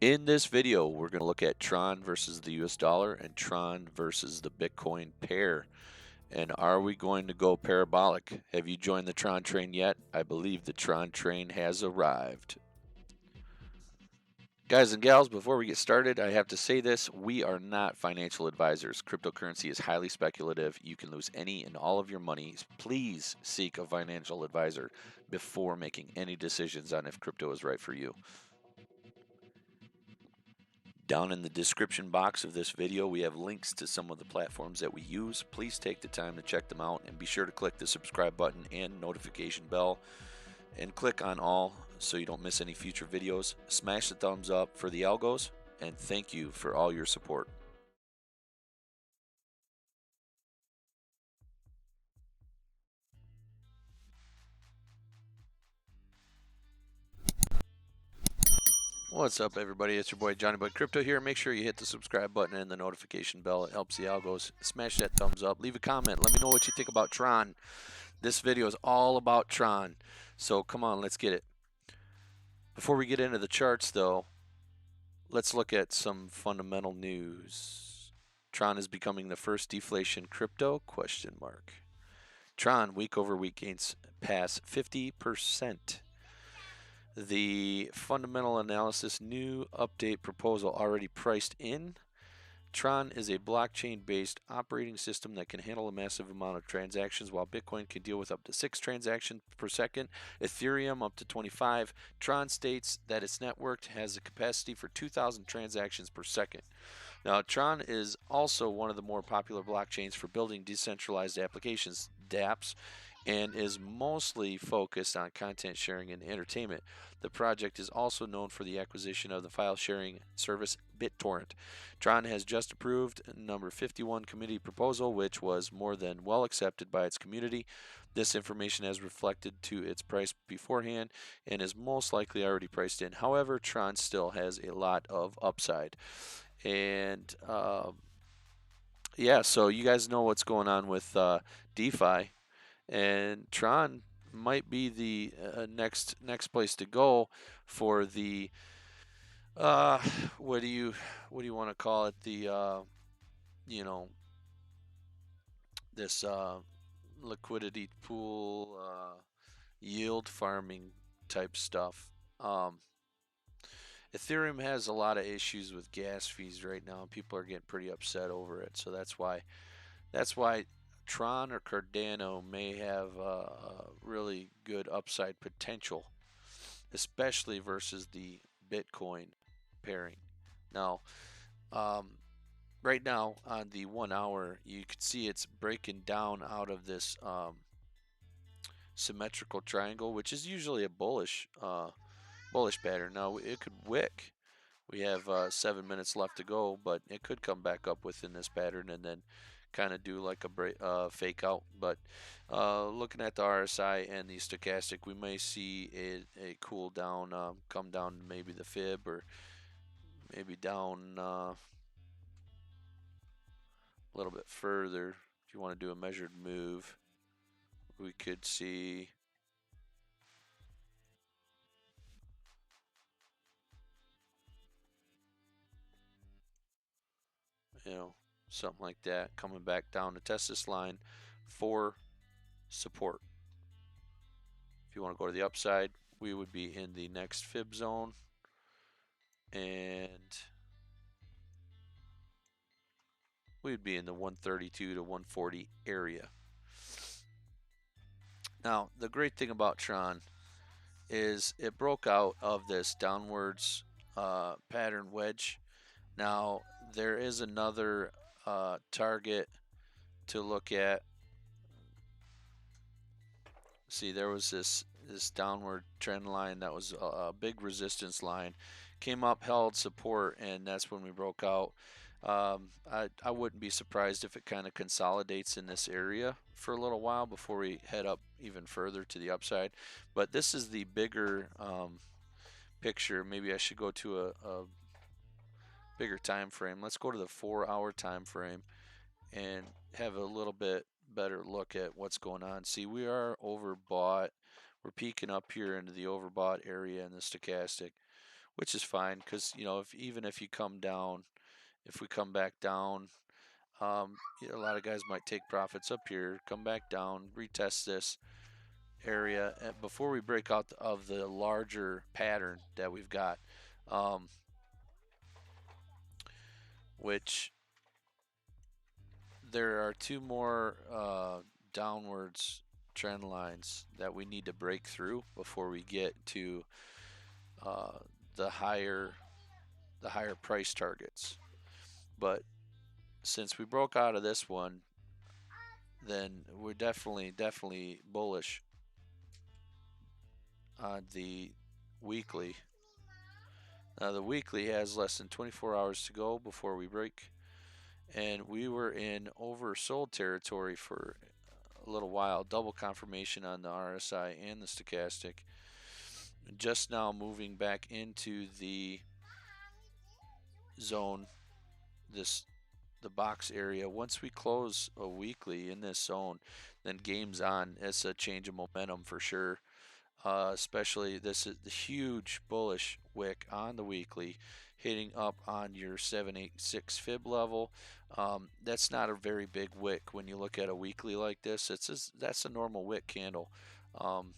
In this video, we're going to look at Tron versus the US dollar and Tron versus the Bitcoin pair. And are we going to go parabolic? Have you joined the Tron train yet? I believe the Tron train has arrived. Guys and gals, before we get started, I have to say this. We are not financial advisors. Cryptocurrency is highly speculative. You can lose any and all of your money. Please seek a financial advisor before making any decisions on if crypto is right for you. Down in the description box of this video, we have links to some of the platforms that we use. Please take the time to check them out and be sure to click the subscribe button and notification bell and click on all so you don't miss any future videos. Smash the thumbs up for the algos and thank you for all your support. What's up, everybody? It's your boy Johnny Boy Crypto here. Make sure you hit the subscribe button and the notification bell. It helps the algos. Smash that thumbs up. Leave a comment. Let me know what you think about Tron. This video is all about Tron. So come on, let's get it. Before we get into the charts, though, let's look at some fundamental news. Tron is becoming the first deflation crypto? Tron week over week gains past 50%. The fundamental analysis new update proposal already priced in. Tron is a blockchain-based operating system that can handle a massive amount of transactions, while Bitcoin can deal with up to 6 transactions per second, Ethereum up to 25. Tron states that its network has a capacity for 2,000 transactions per second. Now, Tron is also one of the more popular blockchains for building decentralized applications, dApps, and is mostly focused on content sharing and entertainment. The project is also known for the acquisition of the file sharing service BitTorrent. Tron has just approved number 51 committee proposal, which was more than well accepted by its community. This information has reflected to its price beforehand and is most likely already priced in. However, Tron still has a lot of upside. And yeah, so you guys know what's going on with DeFi, and Tron might be the next place to go for the uh, what do you want to call it, the you know this liquidity pool yield farming type stuff. Ethereum has a lot of issues with gas fees right now. People are getting pretty upset over it, so that's why Tron or Cardano may have really good upside potential, especially versus the Bitcoin pairing. Now, um, right now on the 1 hour, you can see it's breaking down out of this symmetrical triangle, which is usually a bullish pattern. Now it could wick. We have 7 minutes left to go, but it could come back up within this pattern and then kind of do like a fake out. But looking at the RSI and the stochastic, we may see a cool down, come down maybe the fib, or maybe down a little bit further. If you want to do a measured move, we could see, something like that, coming back down to test this line for support. If you want to go to the upside, we would be in the next fib zone, and we'd be in the 132 to 140 area. Now, the great thing about Tron is it broke out of this downwards pattern wedge. Now, there is another target to look at. See, there was this downward trend line that was a big resistance line, came up, held support, and that's when we broke out. I wouldn't be surprised if it kind of consolidates in this area for a little while before we head up even further to the upside. But this is the bigger picture. Maybe I should go to a bigger time frame. Let's go to the 4 hour time frame and have a little bit better look at what's going on. See, we are overbought. We're peaking up here into the overbought area in the stochastic. which is fine because if even if you come down, if we come back down, a lot of guys might take profits up here, come back down, retest this area before we break out of the larger pattern that we've got, um, which there are two more downwards trend lines that we need to break through before we get to uh, the higher price targets. But since we broke out of this one, then we're definitely bullish on the weekly. Now the weekly has less than 24 hours to go before we break, and we were in oversold territory for a little while. Double confirmation on the RSI and the stochastic. Just now moving back into the zone, the box area. Once we close a weekly in this zone, then game's on. It's a change of momentum for sure. Especially this is the huge bullish wick on the weekly, hitting up on your 786 fib level. That's not a very big wick when you look at a weekly like this. That's a normal wick candle. Um,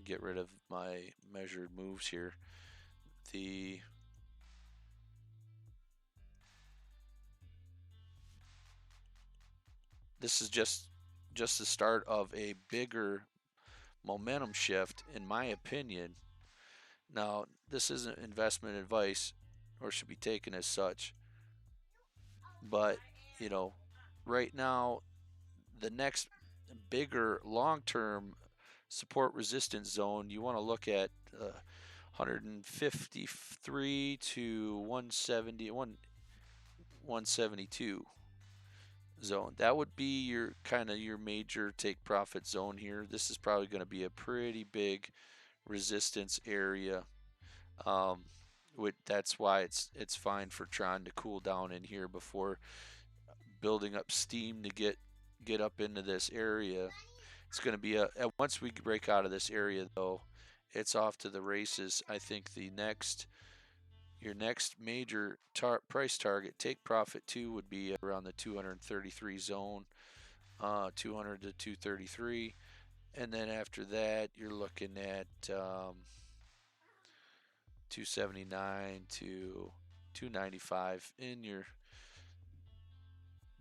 get rid of my measured moves here. The This is just the start of a bigger momentum shift, in my opinion. Now, this isn't investment advice or should be taken as such, but you know, right now, the next bigger long-term support resistance zone, you want to look at 153 to 170, 172 zone. That would be your kind of your major take profit zone here. This is probably going to be a pretty big resistance area. Um, that's why it's fine for Tron to cool down in here before building up steam to get up into this area. It's going to be once we break out of this area though, it's off to the races. I think your next major price target take profit too would be around the 233 zone, 200 to 233, and then after that you're looking at 279 to 295 in your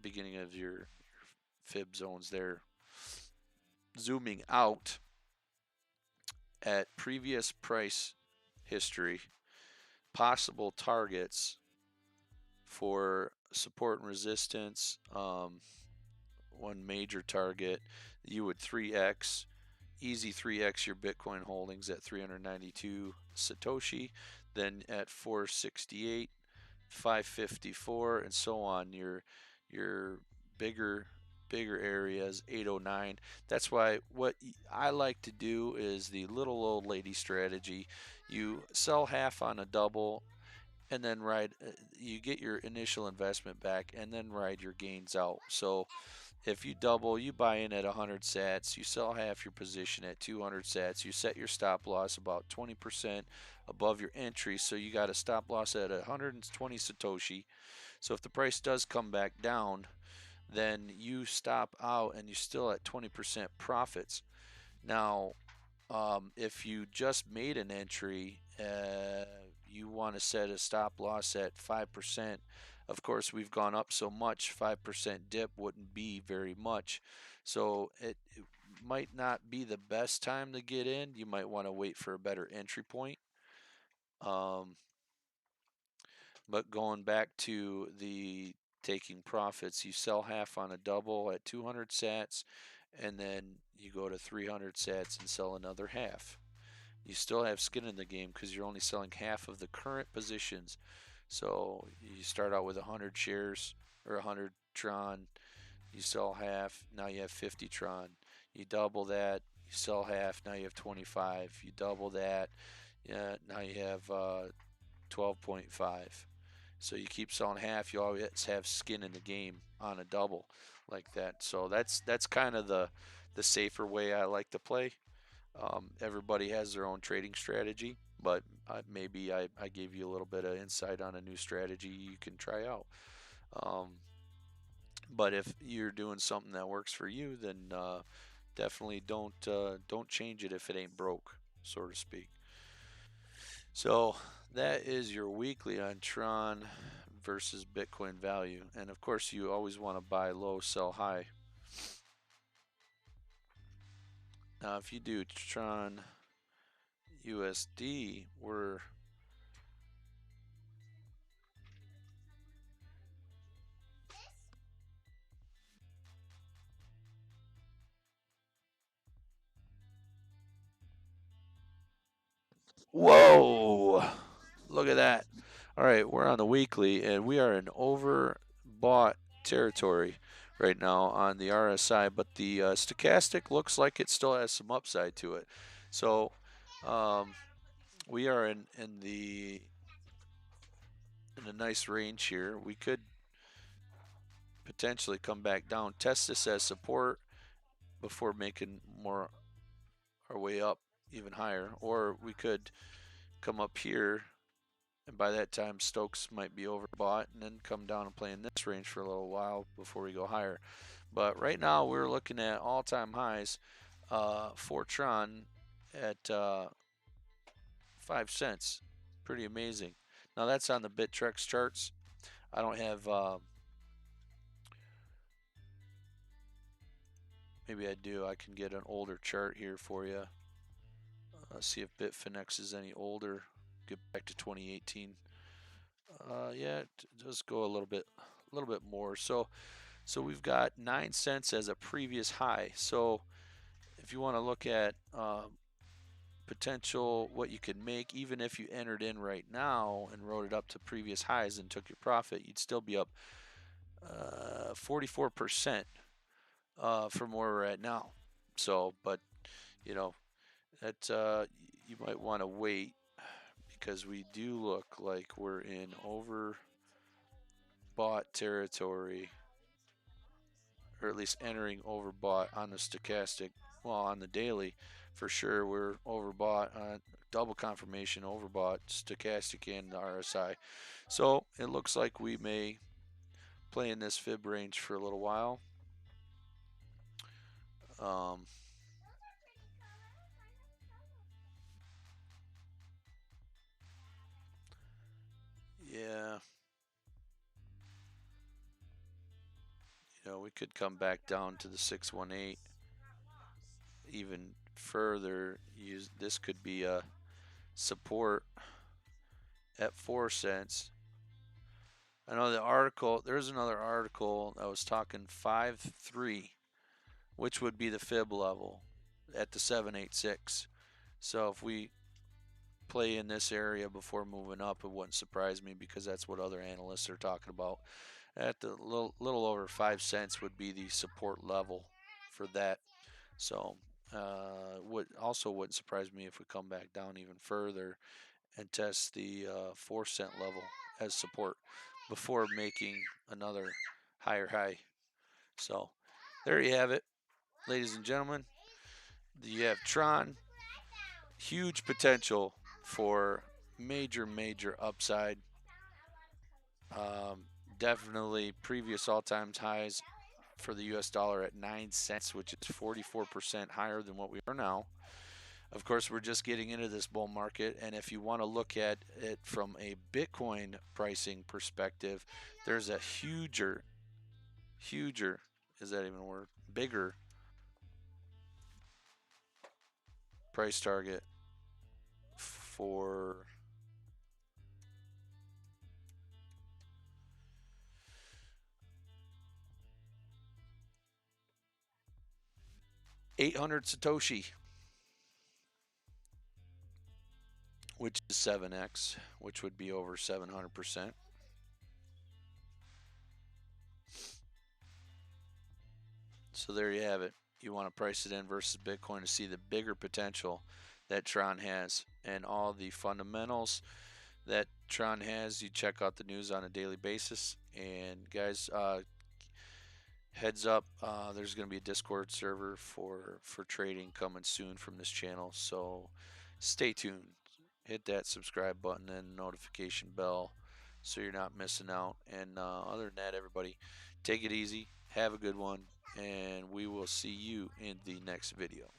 beginning of your fib zones there. Zooming out at previous price history, possible targets for support and resistance. One major target, you would 3x, easy 3x your Bitcoin holdings at 392 Satoshi, then at 468, 554, and so on. Your bigger areas 809. That's why what I like to do is the little old lady strategy. You sell half on a double and then you get your initial investment back and then ride your gains out. So if you double, you buy in at 100 sats, you sell half your position at 200 sats, you set your stop loss about 20% above your entry, so you got a stop loss at 120 Satoshi. So if the price does come back down, then you stop out and you're still at 20% profits. Now, if you just made an entry, you want to set a stop loss at 5%. Of course, we've gone up so much, 5% dip wouldn't be very much. So it might not be the best time to get in. You might want to wait for a better entry point. But going back to the taking profits, you sell half on a double at 200 sats, and then you go to 300 sats and sell another half. You still have skin in the game because you're only selling half of the current positions. So you start out with 100 shares or 100 Tron, you sell half, now you have 50 Tron. You double that, you sell half, now you have 25. You double that, yeah, now you have 12.5. So you keep selling half, you always have skin in the game on a double like that. So that's kind of the safer way I like to play. Everybody has their own trading strategy. but maybe I gave you a little bit of insight on a new strategy you can try out. Um, but if you're doing something that works for you, then definitely don't change it if it ain't broke, so to speak. So that is your weekly on Tron versus Bitcoin value, and of course you always want to buy low, sell high. Now, if you do Tron USD, we're whoa! Look at that. All right, we're on the weekly, and we are in overbought territory right now on the RSI, but the stochastic looks like it still has some upside to it. So um, we are in a nice range here. We could potentially come back down, test this as support before making more our way up even higher, or we could come up here, and by that time Stokes might be overbought, and then come down and play in this range for a little while before we go higher. But right now we're looking at all-time highs for Tron at 5 cents. Pretty amazing. Now that's on the Bittrex charts. I don't have. Maybe I do. I can get an older chart here for you. See if Bitfinex is any older. Get back to 2018. Yeah, it does go a little bit more. So we've got 9 cents as a previous high. So if you want to look at potential what you could make, even if you entered in right now and wrote it up to previous highs and took your profit, you'd still be up 44% from where we're at now. So, but you know that you might want to wait because we do look like we're in overbought territory, or at least entering overbought on the stochastic. Well, on the daily, for sure, we're overbought. Double confirmation overbought stochastic and the RSI. So it looks like we may play in this fib range for a little while. Um, yeah, we could come back down to the 618 even further. Use this could be a support at 4 cents. I know the article. There's another article that was talking 5.3, which would be the fib level at the 786. So if we play in this area before moving up, it wouldn't surprise me because that's what other analysts are talking about. At the little over 5 cents would be the support level for that. So would also wouldn't surprise me if we come back down even further and test the 4 cent level as support before making another higher high. So there you have it, ladies and gentlemen. You have Tron, huge potential for major upside. Um, Definitely previous all-time highs for the U.S. dollar at 9 cents, which is 44% higher than what we are now. Of course, we're just getting into this bull market, and if you want to look at it from a Bitcoin pricing perspective, there's a huger, is that even a word? Bigger price target for 800 Satoshi, which is 7x, which would be over 700%. So there you have it. You want to price it in versus Bitcoin to see the bigger potential that Tron has and all the fundamentals that Tron has. You check out the news on a daily basis. And guys, heads up, there's going to be a Discord server for trading coming soon from this channel. So stay tuned. hit that subscribe button and notification bell so you're not missing out. And other than that, everybody, take it easy, have a good one, and we will see you in the next video.